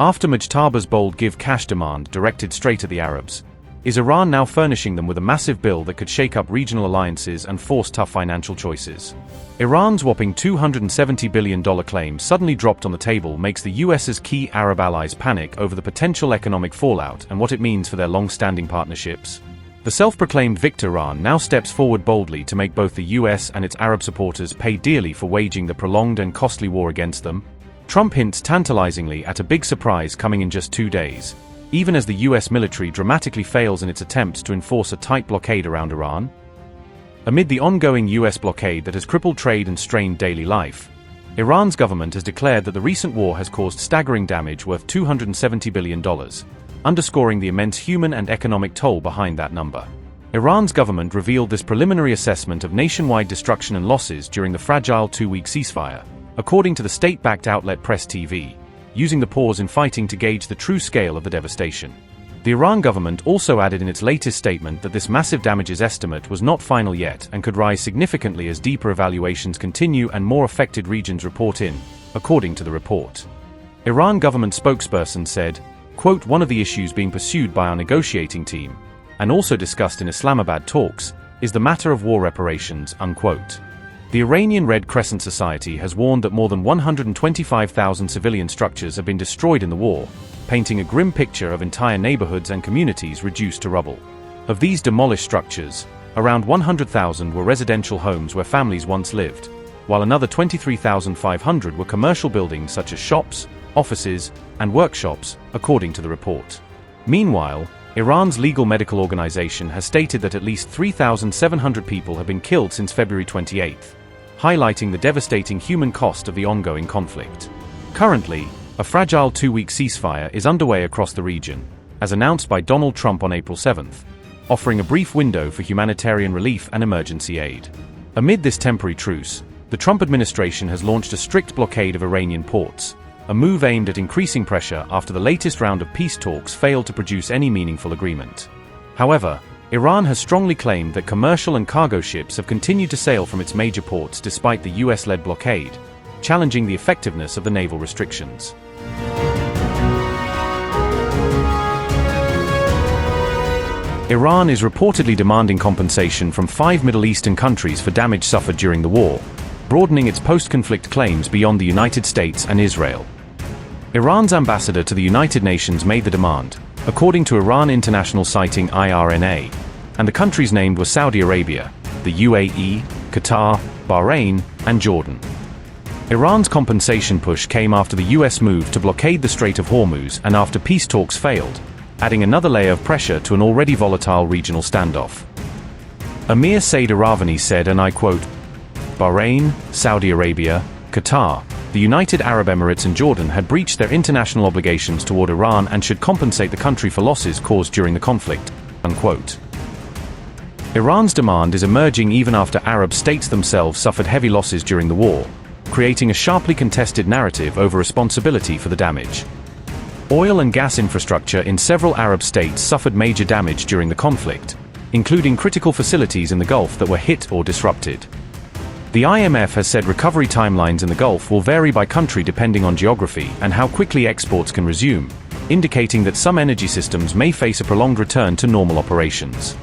After Mojtaba's bold give cash demand directed straight at the Arabs, is Iran now furnishing them with a massive bill that could shake up regional alliances and force tough financial choices? Iran's whopping $270 billion claim suddenly dropped on the table makes the US's key Arab allies panic over the potential economic fallout and what it means for their long-standing partnerships. The self-proclaimed victor Iran now steps forward boldly to make both the US and its Arab supporters pay dearly for waging the prolonged and costly war against them. Trump hints tantalizingly at a big surprise coming in just 2 days, even as the US military dramatically fails in its attempts to enforce a tight blockade around Iran. Amid the ongoing US blockade that has crippled trade and strained daily life, Iran's government has declared that the recent war has caused staggering damage worth $270 billion, underscoring the immense human and economic toll behind that number. Iran's government revealed this preliminary assessment of nationwide destruction and losses during the fragile 2-week ceasefire, according to the state-backed outlet Press TV, using the pause in fighting to gauge the true scale of the devastation. The Iran government also added in its latest statement that this massive damages estimate was not final yet and could rise significantly as deeper evaluations continue and more affected regions report in, according to the report. Iran government spokesperson said, quote, "One of the issues being pursued by our negotiating team, and also discussed in Islamabad talks, is the matter of war reparations," unquote. The Iranian Red Crescent Society has warned that more than 125,000 civilian structures have been destroyed in the war, painting a grim picture of entire neighborhoods and communities reduced to rubble. Of these demolished structures, around 100,000 were residential homes where families once lived, while another 23,500 were commercial buildings such as shops, offices, and workshops, according to the report. Meanwhile, Iran's legal medical organization has stated that at least 3,700 people have been killed since February 28, highlighting the devastating human cost of the ongoing conflict. Currently, a fragile 2-week ceasefire is underway across the region, as announced by Donald Trump on April 7, offering a brief window for humanitarian relief and emergency aid. Amid this temporary truce, the Trump administration has launched a strict blockade of Iranian ports, a move aimed at increasing pressure after the latest round of peace talks failed to produce any meaningful agreement. However, Iran has strongly claimed that commercial and cargo ships have continued to sail from its major ports despite the US-led blockade, challenging the effectiveness of the naval restrictions. Iran is reportedly demanding compensation from 5 Middle Eastern countries for damage suffered during the war, broadening its post-conflict claims beyond the United States and Israel. Iran's ambassador to the United Nations made the demand, according to Iran International citing IRNA, and the countries named were Saudi Arabia, the UAE, Qatar, Bahrain, and Jordan. Iran's compensation push came after the US moved to blockade the Strait of Hormuz and after peace talks failed, adding another layer of pressure to an already volatile regional standoff. Amir Said Iravani said, and I quote, "Bahrain, Saudi Arabia, Qatar, the United Arab Emirates and Jordan had breached their international obligations toward Iran and should compensate the country for losses caused during the conflict," unquote. Iran's demand is emerging even after Arab states themselves suffered heavy losses during the war, creating a sharply contested narrative over responsibility for the damage. Oil and gas infrastructure in several Arab states suffered major damage during the conflict, including critical facilities in the Gulf that were hit or disrupted. The IMF has said recovery timelines in the Gulf will vary by country depending on geography and how quickly exports can resume, indicating that some energy systems may face a prolonged return to normal operations.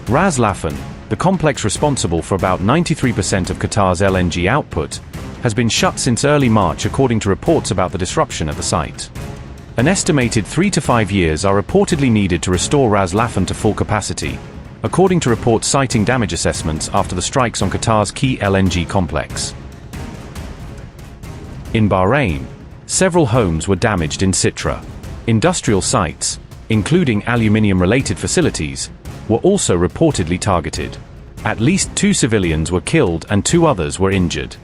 Ras Laffan, the complex responsible for about 93% of Qatar's LNG output, has been shut since early March according to reports about the disruption at the site. An estimated 3 to 5 years are reportedly needed to restore Ras Laffan to full capacity, according to reports citing damage assessments after the strikes on Qatar's key LNG complex. In Bahrain, several homes were damaged in Sitra. Industrial sites, including aluminium-related facilities, were also reportedly targeted. At least 2 civilians were killed and 2 others were injured.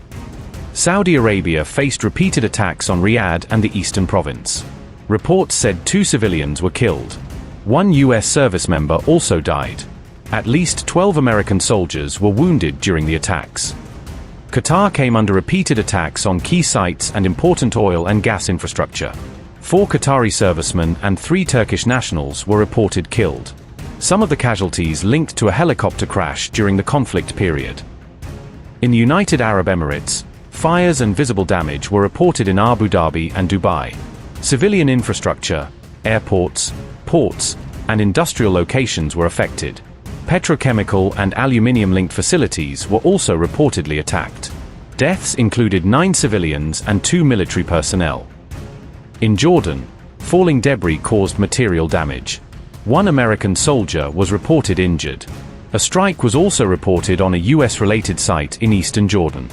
Saudi Arabia faced repeated attacks on Riyadh and the eastern province. Reports said 2 civilians were killed. 1 US service member also died. At least 12 American soldiers were wounded during the attacks. Qatar came under repeated attacks on key sites and important oil and gas infrastructure. 4 Qatari servicemen and 3 Turkish nationals were reported killed. Some of the casualties linked to a helicopter crash during the conflict period. In the United Arab Emirates, fires and visible damage were reported in Abu Dhabi and Dubai. Civilian infrastructure, airports, ports, and industrial locations were affected. Petrochemical and aluminium-linked facilities were also reportedly attacked. Deaths included 9 civilians and 2 military personnel. In Jordan, falling debris caused material damage. 1 American soldier was reported injured. A strike was also reported on a US-related site in eastern Jordan.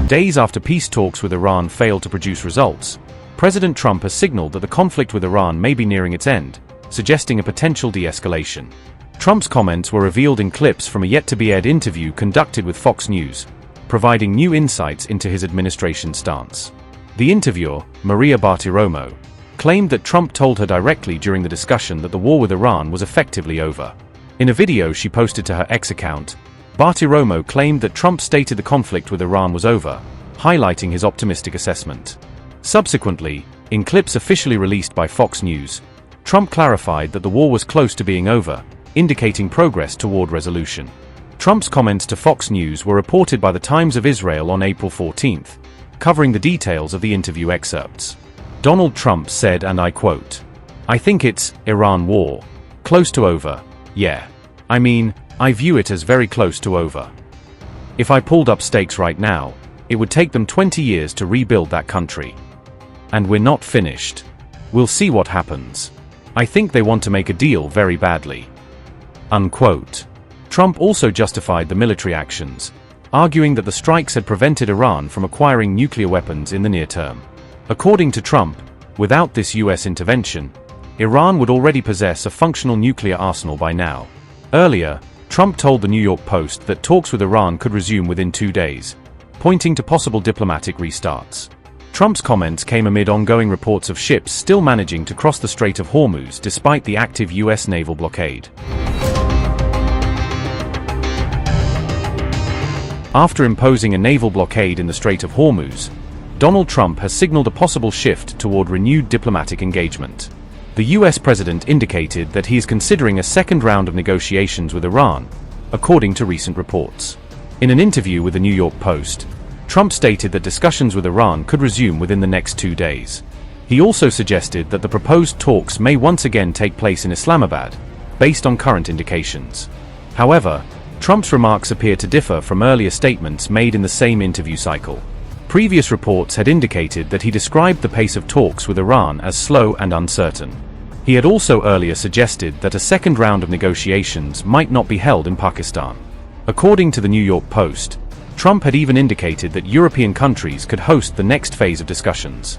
Days after peace talks with Iran failed to produce results, President Trump has signaled that the conflict with Iran may be nearing its end, suggesting a potential de-escalation. Trump's comments were revealed in clips from a yet-to-be-aired interview conducted with Fox News, providing new insights into his administration's stance. The interviewer, Maria Bartiromo, claimed that Trump told her directly during the discussion that the war with Iran was effectively over. In a video she posted to her X account, Bartiromo claimed that Trump stated the conflict with Iran was over, highlighting his optimistic assessment. Subsequently, in clips officially released by Fox News, Trump clarified that the war was close to being over, indicating progress toward resolution. Trump's comments to Fox News were reported by the Times of Israel on April 14, covering the details of the interview excerpts. Donald Trump said, and I quote, "I think it's Iran war. Close to over. Yeah. I mean, I view it as very close to over. If I pulled up stakes right now, it would take them 20 years to rebuild that country. And we're not finished. We'll see what happens. I think they want to make a deal very badly." Unquote. Trump also justified the military actions, arguing that the strikes had prevented Iran from acquiring nuclear weapons in the near term. According to Trump, without this US intervention, Iran would already possess a functional nuclear arsenal by now. Earlier, Trump told the New York Post that talks with Iran could resume within 2 days, pointing to possible diplomatic restarts. Trump's comments came amid ongoing reports of ships still managing to cross the Strait of Hormuz despite the active US naval blockade. After imposing a naval blockade in the Strait of Hormuz, Donald Trump has signaled a possible shift toward renewed diplomatic engagement. The US president indicated that he is considering a second round of negotiations with Iran, according to recent reports. In an interview with the New York Post, Trump stated that discussions with Iran could resume within the next 2 days. He also suggested that the proposed talks may once again take place in Islamabad, based on current indications. However, Trump's remarks appear to differ from earlier statements made in the same interview cycle. Previous reports had indicated that he described the pace of talks with Iran as slow and uncertain. He had also earlier suggested that a second round of negotiations might not be held in Pakistan. According to the New York Post, Trump had even indicated that European countries could host the next phase of discussions.